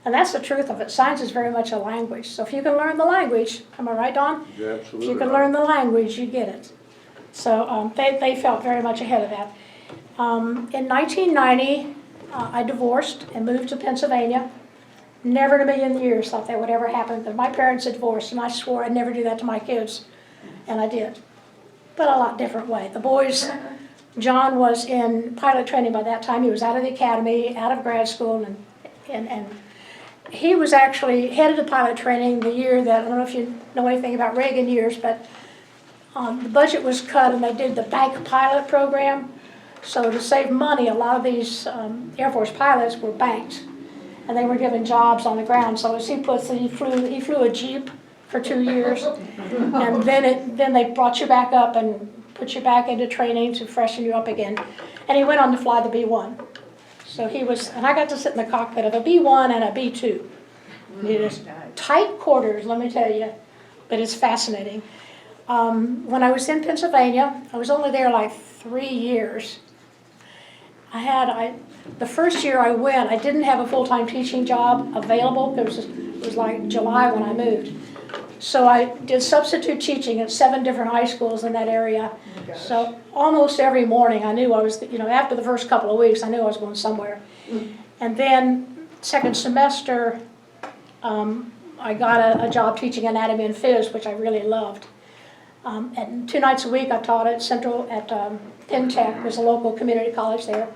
And that's the truth of it. Science is very much a language. So if you can learn the language, am I right, Don? You're absolutely If you can right. learn the language, you get it. So they felt very much ahead of that. In 1990, I divorced and moved to Pennsylvania. Never in a million years thought that would ever happen, because my parents had divorced, and I swore I'd never do that to my kids, and I did. But a lot different way. The boys, John was in pilot training by that time. He was out of the academy, out of grad school, and he was actually headed to pilot training the year that, I don't know if you know anything about Reagan years, but the budget was cut and they did the bank pilot program. So to save money, a lot of these Air Force pilots were banked, and they were given jobs on the ground. So as he puts it, he flew a Jeep for 2 years, and then they brought you back up and put you back into training to freshen you up again. And he went on to fly the B-1. So he was, and I got to sit in the cockpit of a B-1 and a B-2. It is tight quarters, let me tell you, but it's fascinating. When I was in Pennsylvania, I was only there like 3 years. The first year I went, I didn't have a full-time teaching job available. It was like July when I moved. So I did substitute teaching at 7 different high schools in that area. So almost every morning I knew I was, after the first couple of weeks, I knew I was going somewhere. And then second semester, I got a job teaching anatomy and phys, which I really loved. And 2 nights a week I taught at Penn Tech, there's a local community college there,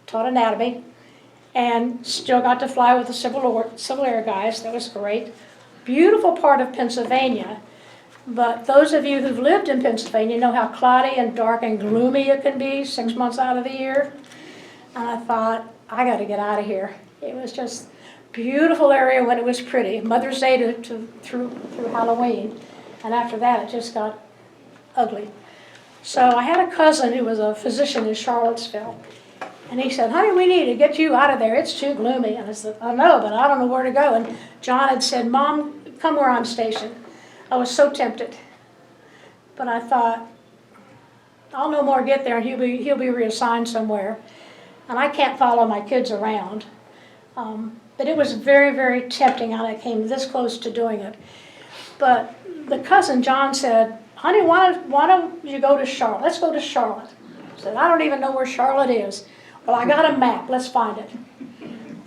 taught anatomy, and still got to fly with the Civil Air guys. That was great. Beautiful part of Pennsylvania, but those of you who've lived in Pennsylvania know how cloudy and dark and gloomy it can be 6 months out of the year. And I thought, I got to get out of here. It was just beautiful area when it was pretty. Mother's Day through Halloween, and after that it just got ugly. So I had a cousin who was a physician in Charlottesville, and he said, honey, we need to get you out of there. It's too gloomy. And I said, I know, but I don't know where to go. And John had said, Mom, come where I'm stationed. I was so tempted. But I thought, I'll no more get there, and he'll be reassigned somewhere. And I can't follow my kids around. But it was very, very tempting, and I came this close to doing it. But the cousin, John, said, honey, why don't you go to Charlotte? Let's go to Charlotte. I said, I don't even know where Charlotte is. Well, I got a map. Let's find it.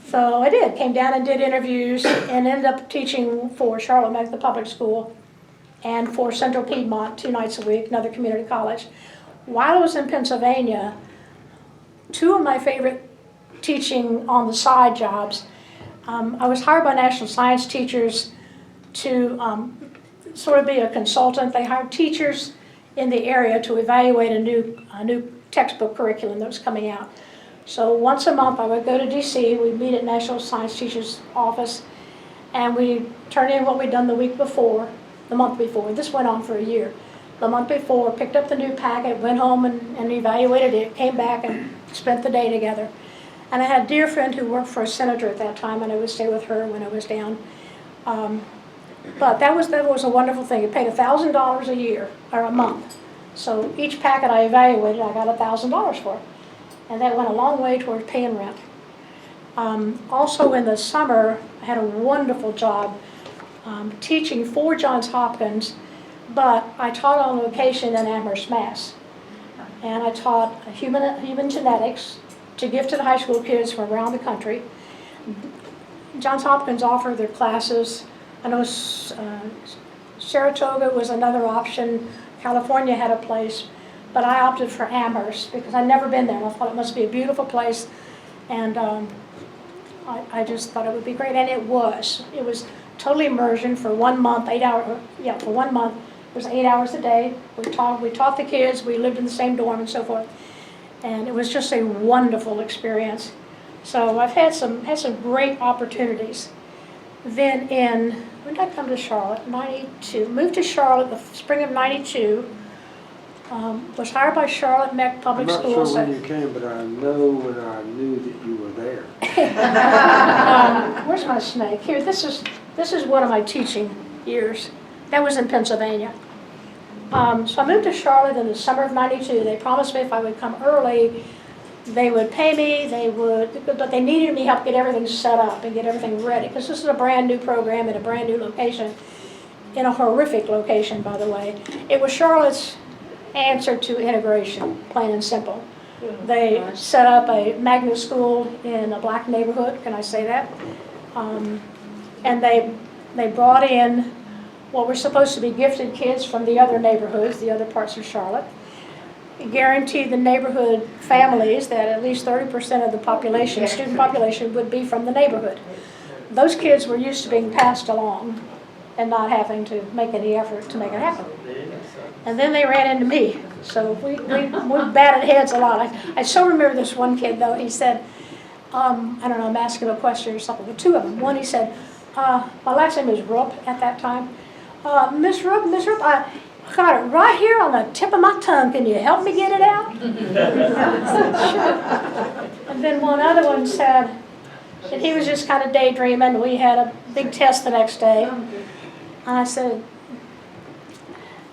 So I did. Came down and did interviews and ended up teaching for Charlotte Medical Public School and for Central Piedmont 2 nights a week, another community college. While I was in Pennsylvania, 2 of my favorite teaching on the side jobs, I was hired by National Science Teachers to sort of be a consultant. They hired teachers in the area to evaluate a new textbook curriculum that was coming out. So once a month I would go to DC, we'd meet at National Science Teachers office, and we turn in what we'd done the month before. This went on for a year. The month before, picked up the new packet, went home and evaluated it, came back and spent the day together. And I had a dear friend who worked for a senator at that time, and I would stay with her when I was down. But that was a wonderful thing. It paid $1,000 a year, or a month. So each packet I evaluated, I got $1,000 for it. And that went a long way toward paying rent. Also in the summer, I had a wonderful job teaching for Johns Hopkins, but I taught on location in Amherst, Mass. And I taught human genetics to give to the high school kids from around the country. Johns Hopkins offered their classes. I know Saratoga was another option. California had a place, but I opted for Amherst because I'd never been there. And I thought it must be a beautiful place, and I just thought it would be great, and it was. It was total immersion for 1 month, 8 hours. Yeah, for 1 month, it was 8 hours a day. We taught the kids. We lived in the same dorm and so forth, and it was just a wonderful experience. So I've had some great opportunities. Then when did I come to Charlotte? 92. Moved to Charlotte the spring of 92. Was hired by Charlotte Mech Public Schools. I'm not sure when you came, but I know when I knew that you were there. Where's my snake? Here, this is one of my teaching years. That was in Pennsylvania. So I moved to Charlotte in the summer of 92. They promised me if I would come early, They would pay me, but they needed me help get everything set up and get everything ready, because this is a brand new program in a brand new location, in a horrific location, by the way. It was Charlotte's answer to integration, plain and simple. They set up a magnet school in a black neighborhood, can I say that? And they brought in what were supposed to be gifted kids from the other neighborhoods, the other parts of Charlotte. Guaranteed the neighborhood families that at least 30% of the population, student population, would be from the neighborhood. Those kids were used to being passed along and not having to make any effort to make it happen. And then they ran into me. So we batted heads a lot. I still remember this one kid, though. He said, I don't know, I'm asking him a question or something, but two of them. One, he said, my last name is Rupp at that time. Miss Rupp, I got it right here on the tip of my tongue. Can you help me get it out? Sure. And then one other one said that he was just kind of daydreaming. We had a big test the next day. And I said,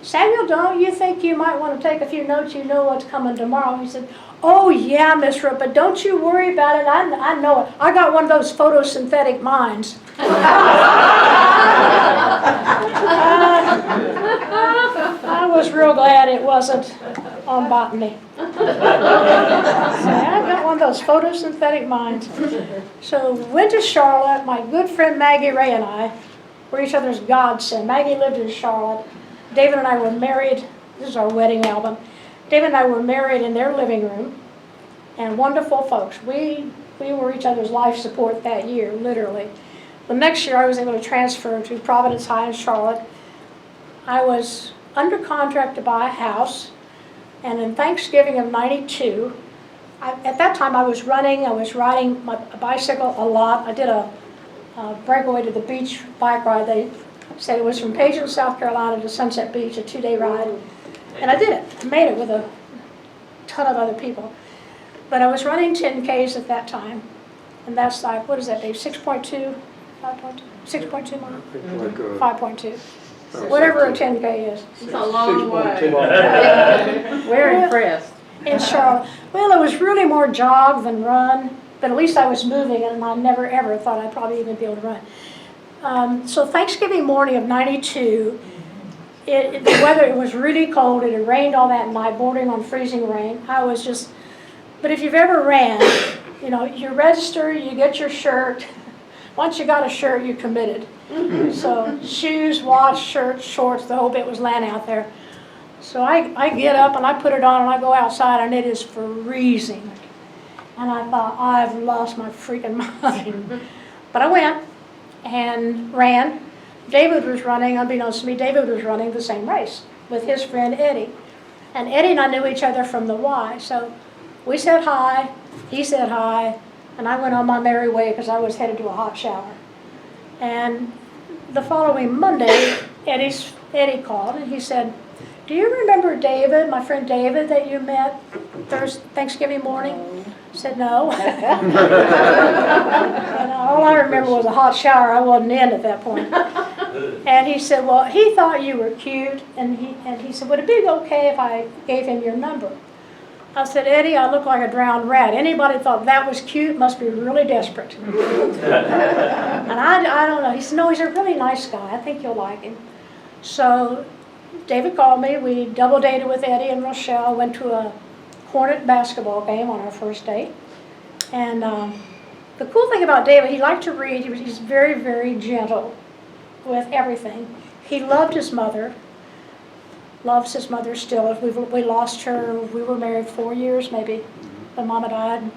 Samuel, don't you think you might want to take a few notes? You know what's coming tomorrow. He said, oh, yeah, Miss Rupp, but don't you worry about it. I know it. I got one of those photosynthetic minds. I was real glad it wasn't on botany. I've got one of those photosynthetic minds. So went to Charlotte. My good friend Maggie Ray and I were each other's godsend. Maggie lived in Charlotte. David and I were married. This is our wedding album. David and I were married in their living room, and wonderful folks. We were each other's life support that year, literally. The next year I was able to transfer to Providence High in Charlotte. I was under contract to buy a house, and in Thanksgiving of '92, at that time I was riding my bicycle a lot. I did a breakaway to the beach bike ride. They said it was from Pageant, South Carolina to Sunset Beach, a 2-day ride. And I did it. I made it with a ton of other people. But I was running 10Ks at that time. And that's like, what is that, Dave? 6.2? 5.2? 6.2 miles? 5.2. Whatever a 10K is. It's a long way. We're impressed. In Charlotte. Well, it was really more jog than run. But at least I was moving, and I never ever thought I'd probably even be able to run. So Thanksgiving morning of '92, the weather, it was really cold. It had rained all that night, bordering on freezing rain. I was just, but if you've ever ran, you know, you register, you get your shirt. Once you got a shirt, you're committed. So shoes, watch, shirt, shorts, the whole bit was laying out there. So I get up and I put it on and I go outside and it is freezing. And I thought, I've lost my freaking mind. But I went and ran. David was running, unbeknownst to me, David was running the same race with his friend Eddie. And Eddie and I knew each other from the Y. So we said hi, he said hi, and I went on my merry way because I was headed to a hot shower. And the following Monday, Eddie called and he said, do you remember David, my friend David, that you met Thanksgiving morning? I said, no. And all I remember was a hot shower. I wasn't in at that point. And he said, well, he thought you were cute. And he said, would it be okay if I gave him your number? I said, Eddie, I look like a drowned rat. Anybody thought that was cute must be really desperate. And I don't know. He said, no, he's a really nice guy. I think you'll like him. So David called me. We double dated with Eddie and Rochelle. Went to a Hornet basketball game on our first date. And the cool thing about David, he liked to read. He's very, very gentle with everything. He loved his mother. Loves his mother still. We lost her. We were married 4 years maybe when Mama died.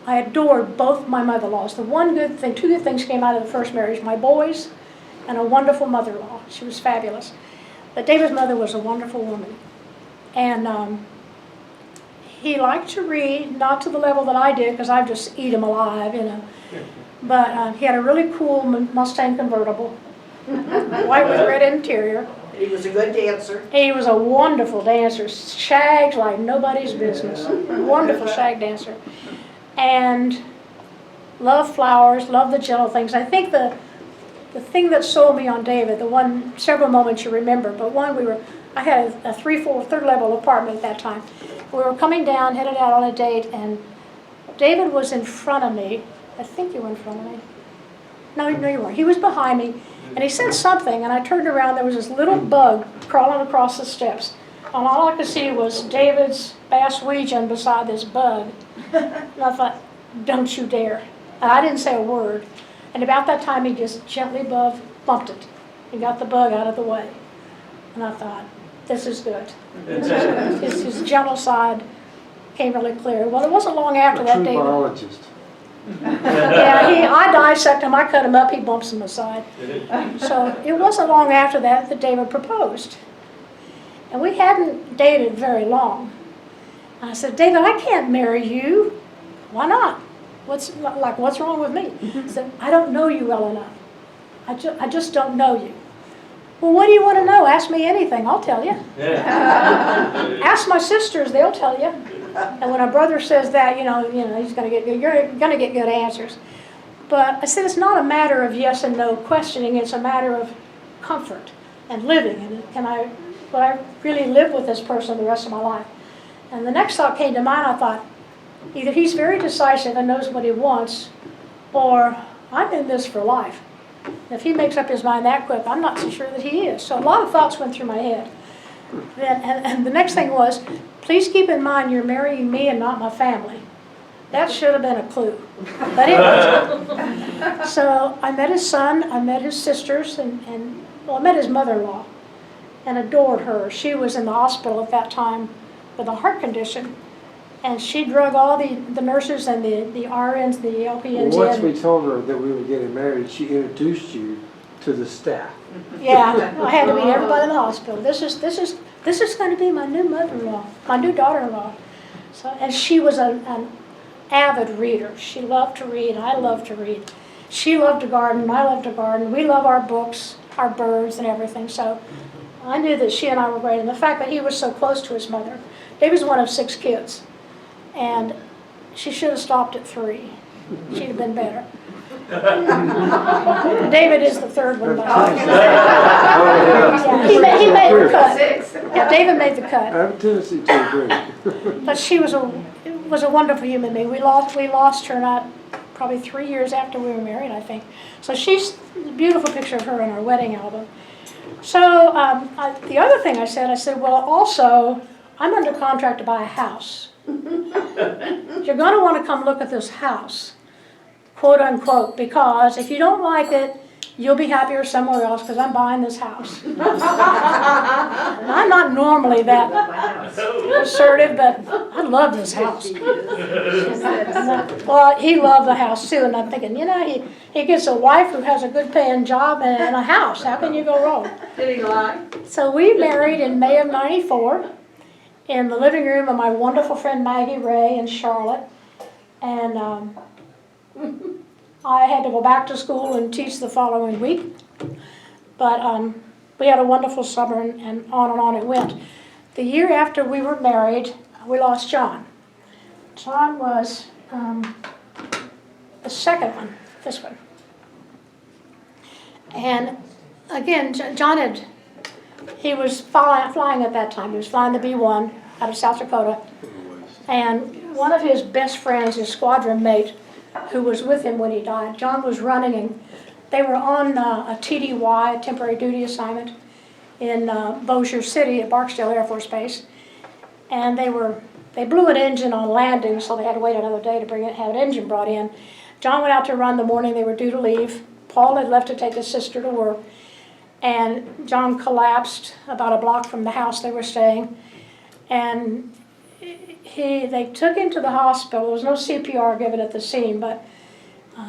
I adored both my mother-in-laws. Two good things came out of the first marriage: my boys and a wonderful mother-in-law. She was fabulous. But David's mother was a wonderful woman. And he liked to read, not to the level that I did, because I just eat him alive, you know. But he had a really cool Mustang convertible, white with red interior. He was a good dancer. He was a wonderful dancer, shagged like nobody's business. Wonderful shag dancer. And loved flowers, loved the gentle things. I think the thing that sold me on David, several moments you remember, but one, I had a third level apartment at that time. We were coming down, headed out on a date, and David was in front of me. I think you were in front of me. No, you weren't. He was behind me, and he said something, and I turned around. There was this little bug crawling across the steps. And all I could see was David's bass Weegian beside this bug. And I thought, don't you dare. And I didn't say a word. And about that time, he just gently bumped it and got the bug out of the way. And I thought, this is good. His gentle side came really clear. Well, it wasn't long after A that, true David. biologist. Yeah, I dissect him, I cut him up, he bumps him aside. So it wasn't long after that David proposed. And we hadn't dated very long. I said, David, I can't marry you. Why not? What's wrong with me? He said, I don't know you well enough. I just don't know you. Well, what do you want to know? Ask me anything, I'll tell you. Ask my sisters, they'll tell you. And when a brother says that, you're gonna get good answers. But I said it's not a matter of yes and no questioning. It's a matter of comfort and living. And will I really live with this person the rest of my life? And the next thought came to mind. I thought, either he's very decisive and knows what he wants, or I'm in this for life. And if he makes up his mind that quick, I'm not so sure that he is. So a lot of thoughts went through my head. And the next thing was, please keep in mind you're marrying me and not my family. That should have been a clue. But it wasn't. So I met his son, I met his sisters, and I met his mother-in-law and adored her. She was in the hospital at that time with a heart condition. And she drug all the nurses and the RNs, the LPNs Well, once in. we told her that we were getting married, she introduced you to the staff. Yeah, I had to meet everybody in the hospital. This is going to be my new mother-in-law, my new daughter-in-law. So, and she was an avid reader. She loved to read. I loved to read. She loved to garden. I loved to garden. We love our books, our birds, and everything. So I knew that she and I were great. And the fact that he was so close to his mother. David's one of 6 kids, and she should have stopped at 3. She'd have been better. David is the 3rd one. Yeah, he made the cut. Yeah, David made the I cut. have a tendency to agree. But she was a wonderful human being. We lost her not probably 3 years after we were married, I think. So she's a beautiful picture of her in our wedding album. So the other thing I said, well, also, I'm under contract to buy a house. You're going to want to come look at this house, quote unquote, because if you don't like it, you'll be happier somewhere else because I'm buying this house. And I'm not normally that assertive, but I love this house. Well, he loved the house too, and I'm thinking, he gets a wife who has a good paying job and a house. How can you go wrong? Did he lie? So we married in May of '94 in the living room of my wonderful friend Maggie Ray in Charlotte. And I had to go back to school and teach the following week. But we had a wonderful summer, and on it went. The year after we were married, we lost John. John was the second one, this one. And again, John he was flying at that time. He was flying the B-1 out of South Dakota. And one of his best friends, his squadron mate, who was with him when he died, John was running, and they were on a TDY, temporary duty assignment, in Bossier City at Barksdale Air Force Base. And they blew an engine on landing, so they had to wait another day to have an engine brought in. John went out to run the morning they were due to leave. Paul had left to take his sister to work. And John collapsed about a block from the house they were staying. And they took him to the hospital. There was no CPR given at the scene, but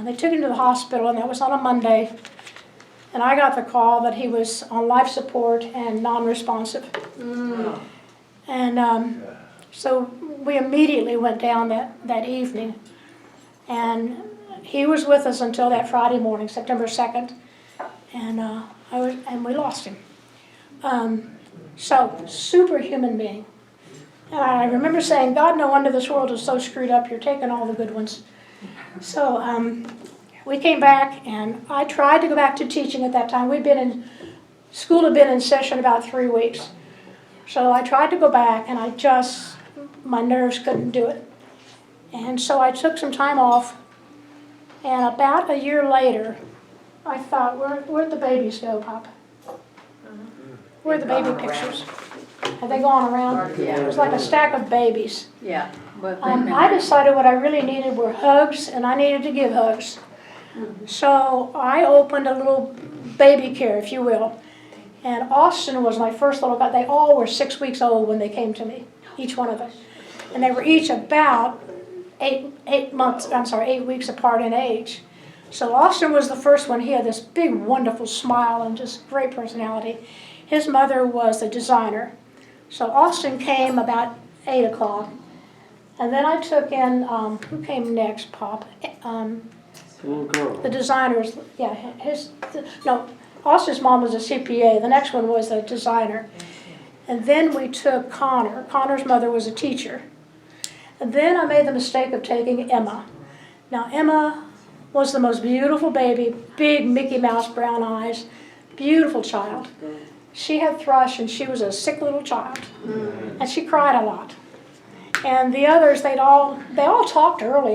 they took him to the hospital, and that was on a Monday. And I got the call that he was on life support and non-responsive. And so we immediately went down that evening. And he was with us until that Friday morning, September 2nd. And we lost him. So, superhuman being. And I remember saying, God, no wonder this world is so screwed up. You're taking all the good ones. So we came back, and I tried to go back to teaching at that time. School had been in session about 3 weeks. So I tried to go back, and I just my nerves couldn't do it. And so I took some time off, and about a year later, I thought, where'd the babies go, Pop? Where'd the baby pictures? Have they gone around? Yeah. It was like a stack of babies. Yeah. But I decided what I really needed were hugs, and I needed to give hugs. So I opened a little baby care, if you will. And Austin was my first little guy. They all were 6 weeks old when they came to me, each one of them. And they were each about 8 weeks apart in age. So Austin was the first one. He had this big, wonderful smile and just great personality. His mother was a designer. So Austin came about 8 o'clock. And then I took in, who came next, Pop? Little girl. The designers, yeah, Austin's mom was a CPA. The next one was a designer. And then we took Connor. Connor's mother was a teacher. And then I made the mistake of taking Emma. Now, Emma was the most beautiful baby, big Mickey Mouse brown eyes, beautiful child. She had thrush, and she was a sick little child. And she cried a lot. And the others, they all talked early